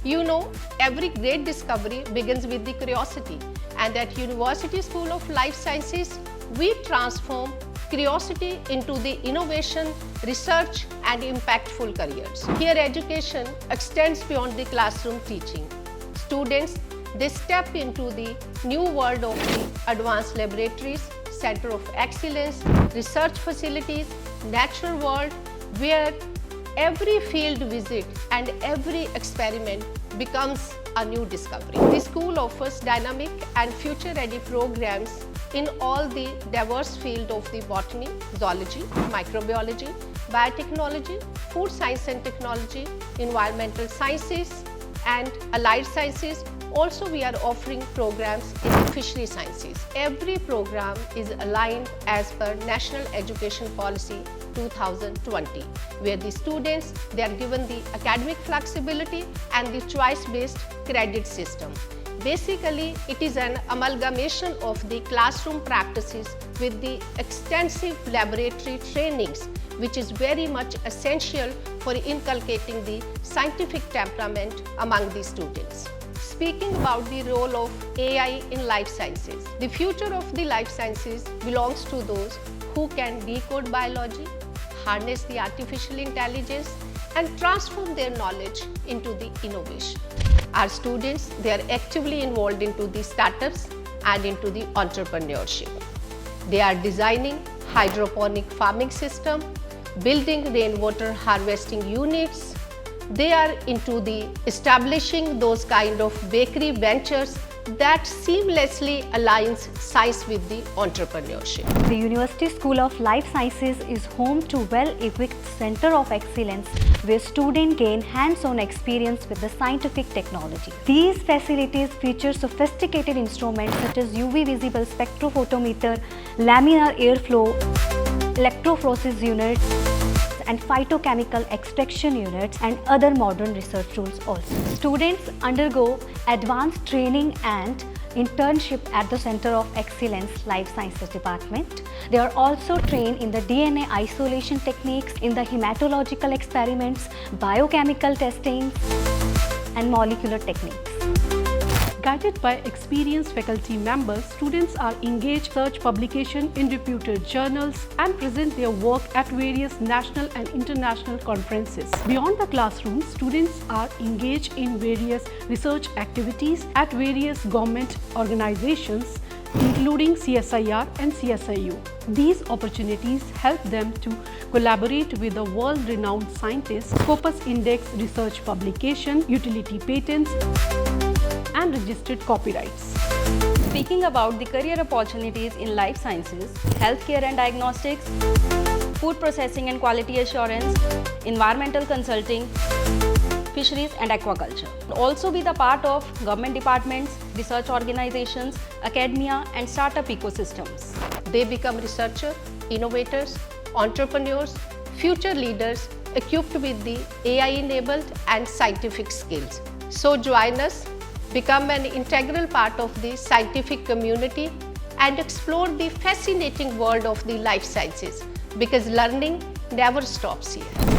You know, every great discovery begins with the curiosity, and at University School of Life Sciences, we transform curiosity into the innovation, research and impactful careers. Here education extends beyond the classroom teaching. Students, they step into the new world of the advanced laboratories, center of excellence, research facilities, natural world, where every field visit and every experiment becomes a new discovery. The school offers dynamic and future-ready programs in all the diverse fields of the botany, zoology, microbiology, biotechnology, food science and technology, environmental sciences and allied sciences. Also, we are offering programs in the fishery sciences. Every program is aligned as per National Education Policy 2020, where the students, they are given the academic flexibility and the choice-based credit system. Basically, it is an amalgamation of the classroom practices with the extensive laboratory trainings, which is very much essential for inculcating the scientific temperament among the students. Speaking about the role of AI in life sciences, the future of the life sciences belongs to those who can decode biology, harness the artificial intelligence, and transform their knowledge into the innovation. Our students, they are actively involved into the startups and into the entrepreneurship. They are designing hydroponic farming system, building rainwater harvesting units. They are into the establishing those kind of bakery ventures that seamlessly aligns science with the entrepreneurship. The University School of Life Sciences is home to well-equipped Center of Excellence where students gain hands-on experience with the scientific technology. These facilities feature sophisticated instruments such as UV visible spectrophotometer, laminar airflow, electrophoresis units, and phytochemical extraction units and other modern research tools also. Students undergo advanced training and internship at the Center of Excellence Life Sciences Department. They are also trained in the DNA isolation techniques, in the hematological experiments, biochemical testing and molecular techniques. Guided by experienced faculty members, students are engaged in research publication in reputed journals and present their work at various national and international conferences. Beyond the classroom, students are engaged in various research activities at various government organizations, including CSIR and CSIU. These opportunities help them to collaborate with the world-renowned scientists, Scopus Index research publication, utility patents, and registered copyrights. Speaking about the career opportunities in life sciences, healthcare and diagnostics, food processing and quality assurance, environmental consulting, fisheries and aquaculture. Also be the part of government departments, research organizations, academia and startup ecosystems. They become researchers, innovators, entrepreneurs, future leaders equipped with the AI-enabled and scientific skills. So join us, become an integral part of the scientific community and explore the fascinating world of the life sciences, because learning never stops here.